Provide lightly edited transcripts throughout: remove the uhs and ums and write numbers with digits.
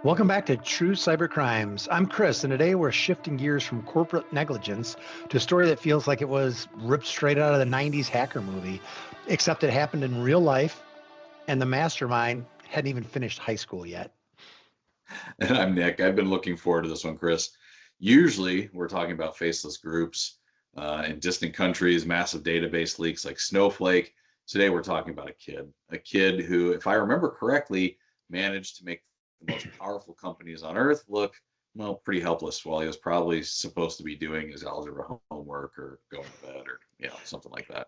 Welcome back to True Cyber Crimes. I'm Chris, and today we're shifting gears from corporate negligence to a story that feels like it was ripped straight out of the 90s hacker movie, except it happened in real life, and the mastermind hadn't even finished high school yet. And I'm Nick. I've been looking forward to this one, Chris. Usually, we're talking about faceless groups in distant countries, massive database leaks like Snowflake. Today, we're talking about a kid who, if I remember correctly, managed to make the most powerful companies on earth look, well, pretty helpless while he was probably supposed to be doing his algebra homework or going to bed or, something like that.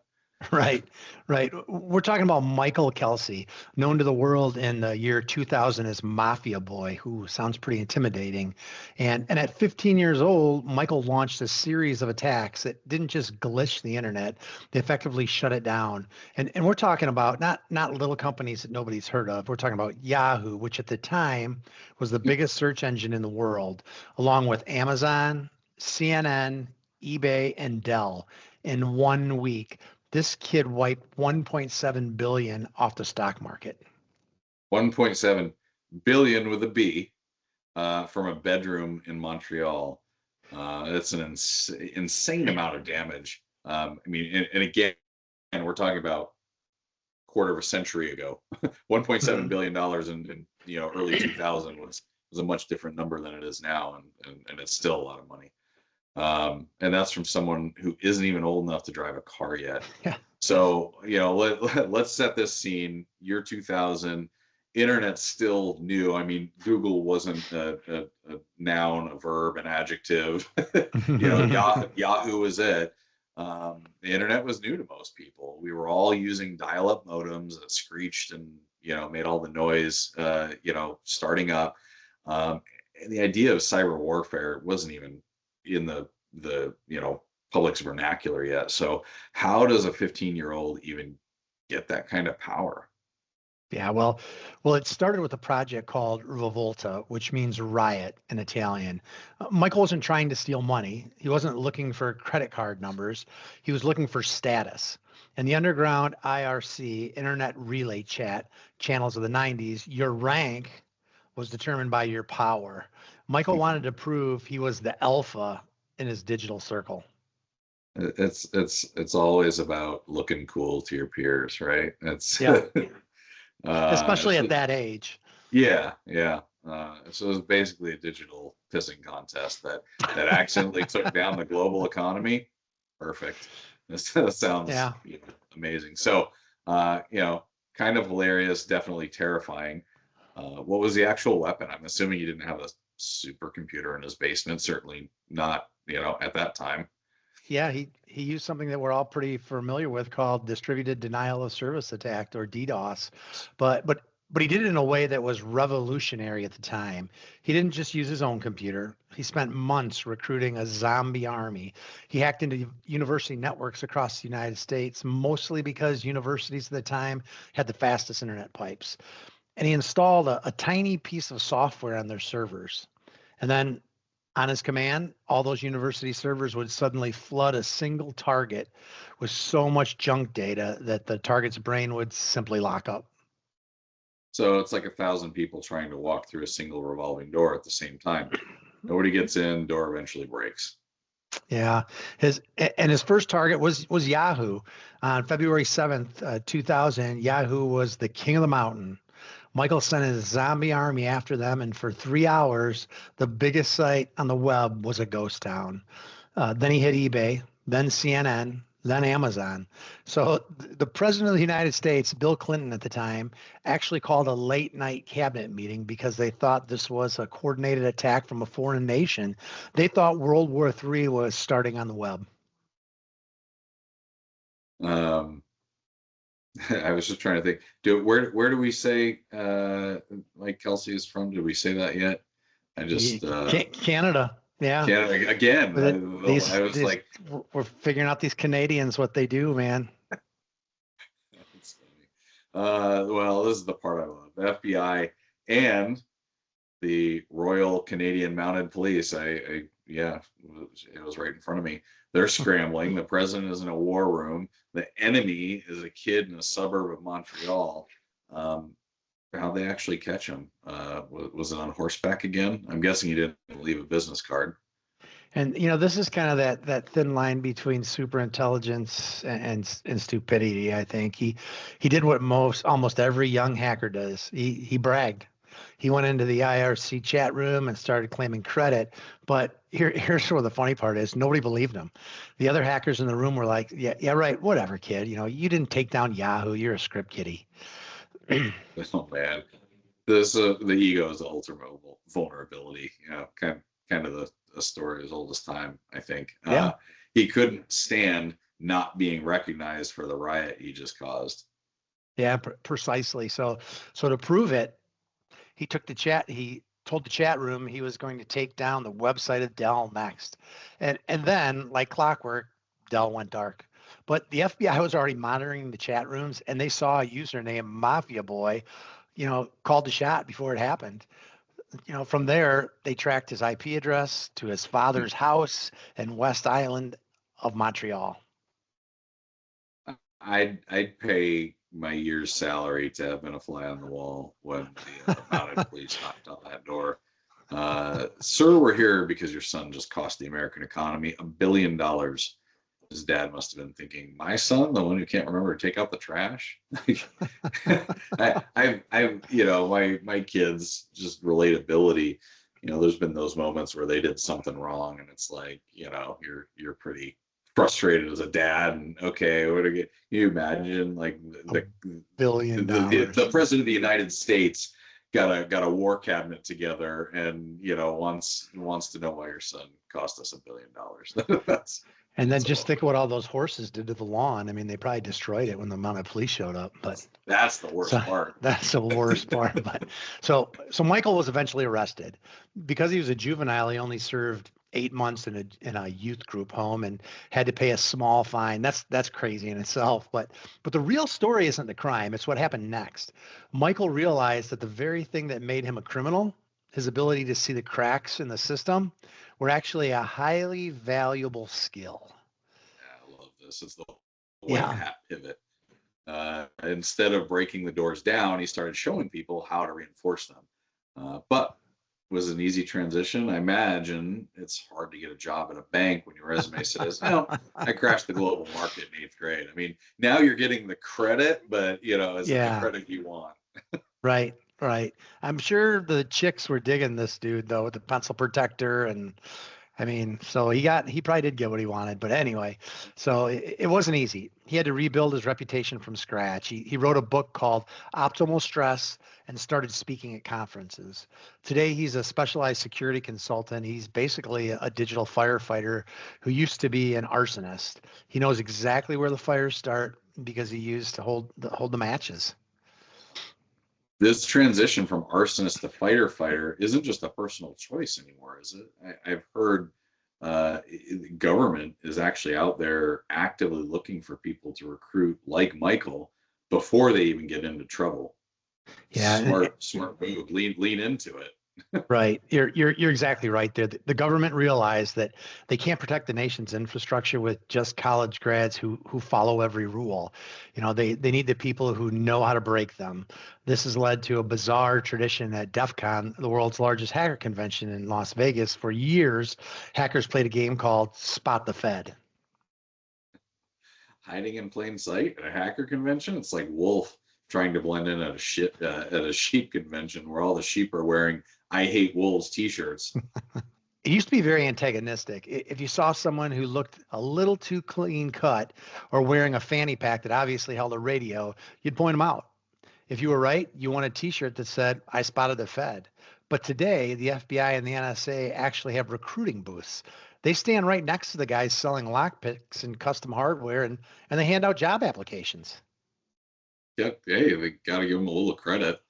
Right, right. We're talking about Michael Calce, known to the world in the year 2000 as Mafiaboy, who sounds pretty intimidating. And at 15 years old, Michael launched a series of attacks that didn't just glitch the internet; they effectively shut it down. And we're talking about not little companies that nobody's heard of. We're talking about Yahoo, which at the time was the biggest search engine in the world, along with Amazon, CNN, eBay, and Dell in 1 week. This kid wiped 1.7 billion off the stock market. 1.7 billion with a B from a bedroom in Montreal. That's an insane amount of damage. I mean, and again, we're talking about quarter of a century ago. 1.7 billion dollars in early 2000 was a much different number than it is now, and it's still a lot of money. And that's from someone who isn't even old enough to drive a car yet. Yeah. So, let's set this scene. Year 2000, internet's still new. I mean, Google wasn't a noun, a verb, an adjective. Yahoo was it. The internet was new to most people. We were all using dial-up modems that screeched and made all the noise. Starting up. And the idea of cyber warfare wasn't even in the public's vernacular yet. So how does a 15-year-old even get that kind of power? Yeah, well, it started with a project called Revolta, which means riot in Italian. Michael wasn't trying to steal money. He wasn't looking for credit card numbers. He was looking for status. In the underground IRC, Internet Relay Chat channels of the 90s, your rank was determined by your power. Michael wanted to prove he was the alpha in his digital circle. It's always about looking cool to your peers, right? Yeah, especially at So, that age. yeah. So it was basically a digital pissing contest that accidentally took down the global economy. Perfect. This sounds Yeah. amazing. So, kind of hilarious, definitely terrifying. What was the actual weapon? I'm assuming he didn't have a supercomputer in his basement. Certainly not, at that time. Yeah, he used something that we're all pretty familiar with called distributed denial of service attack or DDoS. But he did it in a way that was revolutionary at the time. He didn't just use his own computer. He spent months recruiting a zombie army. He hacked into university networks across the United States, mostly because universities at the time had the fastest internet pipes. And he installed a tiny piece of software on their servers. And then on his command, all those university servers would suddenly flood a single target with so much junk data that the target's brain would simply lock up. So it's like 1,000 people trying to walk through a single revolving door at the same time. Nobody gets in, door eventually breaks. Yeah, his first target was Yahoo. On February 7th, 2000, Yahoo was the king of the mountain. Michael sent his zombie army after them, and for 3 hours, the biggest site on the web was a ghost town. Then he hit eBay, then CNN, then Amazon. So the president of the United States, Bill Clinton at the time, actually called a late night cabinet meeting because they thought this was a coordinated attack from a foreign nation. They thought World War III was starting on the web. Um, I was just trying to think. Where do we say Mike Kelsey is from? Did we say that yet? I just Canada. Yeah. Canada again. But I was these like, we're figuring out these Canadians what they do, man. that's funny. Well, this is the part I love. The FBI and the Royal Canadian Mounted Police. Yeah, it was right in front of me. They're scrambling. The president is in a war room. The enemy is a kid in a suburb of Montreal. Um, how'd they actually catch him? Was it on horseback again? I'm guessing he didn't leave a business card. And this is kind of that thin line between super intelligence and stupidity. I think he did what almost every young hacker does. He bragged. He went into the IRC chat room and started claiming credit. But here's where the funny part is: nobody believed him. The other hackers in the room were like, "Yeah, right, whatever, kid. You didn't take down Yahoo. You're a script kiddie." Oh man, this the ego is the ultimate vulnerability. Kind of the story as old as time. I think Yeah. he couldn't stand not being recognized for the riot he just caused. Yeah, precisely. So to prove it, he told the chat room he was going to take down the website of Dell next. And then, like clockwork, Dell went dark. But the FBI was already monitoring the chat rooms, and they saw a user named Mafiaboy, called the shot before it happened. From there, they tracked his IP address to his father's house in West Island of Montreal. I'd pay my year's salary to have been a fly on the wall when the mounted police knocked on that door. Sir, we're here because your son just cost the American economy $1 billion. His dad must have been thinking, my son, the one who can't remember to take out the trash. My kids, just relatability. There's been those moments where they did something wrong, and it's like, you're pretty frustrated as a dad. And okay, can you imagine, like $1 billion. The president of the United States got a war cabinet together, and wants to know why your son cost us $1 billion. And then just think what all those horses did to the lawn. I mean, they probably destroyed it when the mounted police showed up. But that's the worst part. That's the worst part. But so Michael was eventually arrested because he was a juvenile. He only served 8 months in a youth group home and had to pay a small fine. That's crazy in itself. But the real story isn't the crime. It's what happened next. Michael realized that the very thing that made him a criminal, his ability to see the cracks in the system, were actually a highly valuable skill. Yeah, I love this. It's the white hat pivot. Instead of breaking the doors down, he started showing people how to reinforce them. But was an easy transition. I imagine it's hard to get a job at a bank when your resume says, I crashed the global market in 8th grade. I mean, now you're getting the credit, but is it the credit you want? Right. I'm sure the chicks were digging this dude though, with the pencil protector, and I mean, so he probably did get what he wanted. But anyway, so it wasn't easy. He had to rebuild his reputation from scratch. He wrote a book called Optimal Stress and started speaking at conferences. Today, he's a specialized security consultant. He's basically a digital firefighter who used to be an arsonist. He knows exactly where the fires start because he used to hold the matches. This transition from arsonist to fighter isn't just a personal choice anymore, is it? I've heard government is actually out there actively looking for people to recruit like Michael before they even get into trouble. Yeah, smart move. Lean into it. Right. You're exactly right there. The government realized that they can't protect the nation's infrastructure with just college grads who follow every rule. They need the people who know how to break them. This has led to a bizarre tradition at DEF CON, the world's largest hacker convention in Las Vegas. For years, hackers played a game called Spot the Fed. Hiding in plain sight at a hacker convention? It's like Wolf trying to blend in at a sheep convention where all the sheep are wearing "I hate wolves" t-shirts. It used to be very antagonistic. If you saw someone who looked a little too clean cut or wearing a fanny pack that obviously held a radio, you'd point them out. If you were right, you won a t-shirt that said, "I spotted the Fed." But today, the FBI and the NSA actually have recruiting booths. They stand right next to the guys selling lockpicks and custom hardware, and they hand out job applications. Yep. Hey, they got to give them a little credit.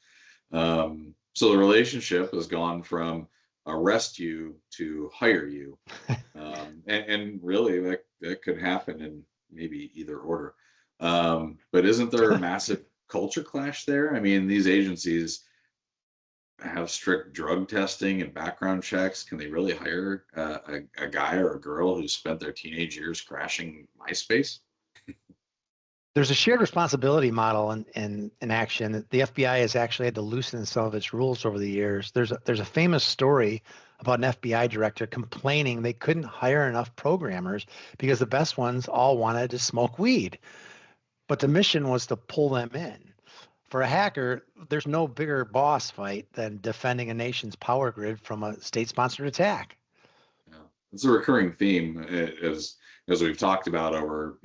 So the relationship has gone from arrest you to hire you. And really that could happen in maybe either order. But isn't there a massive culture clash there? I mean, these agencies have strict drug testing and background checks. Can they really hire a guy or a girl who spent their teenage years crashing MySpace? There's a shared responsibility model in action. The FBI has actually had to loosen some of its rules over the years. There's a famous story about an FBI director complaining they couldn't hire enough programmers because the best ones all wanted to smoke weed. But the mission was to pull them in. For a hacker, there's no bigger boss fight than defending a nation's power grid from a state-sponsored attack. Yeah. It's a recurring theme as we've talked about over,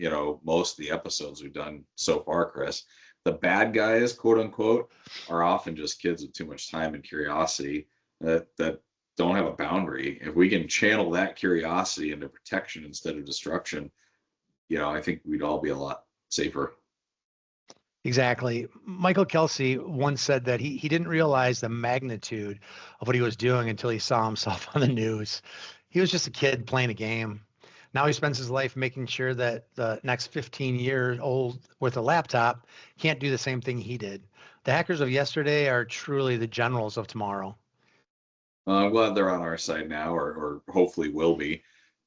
most of the episodes we've done so far, Chris. The bad guys, quote unquote, are often just kids with too much time and curiosity that don't have a boundary. If we can channel that curiosity into protection instead of destruction, I think we'd all be a lot safer. Exactly. Michael Calce once said that he didn't realize the magnitude of what he was doing until he saw himself on the news. He was just a kid playing a game. Now he spends his life making sure that the next 15-year-old with a laptop can't do the same thing he did. The hackers of yesterday are truly the generals of tomorrow. I'm glad they're on our side now, or hopefully will be,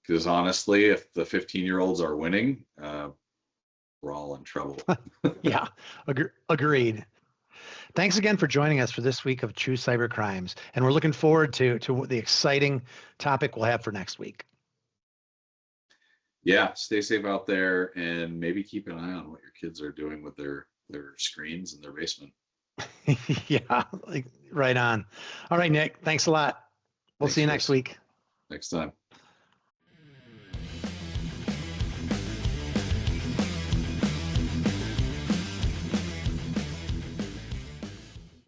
because honestly, if the 15-year-olds are winning, we're all in trouble. Yeah, agreed. Thanks again for joining us for this week of True Cyber Crimes, and we're looking forward to the exciting topic we'll have for next week. Yeah, stay safe out there, and maybe keep an eye on what your kids are doing with their screens in their basement. Yeah, right on. All right, Nick, thanks a lot. We'll see you next week. Next time.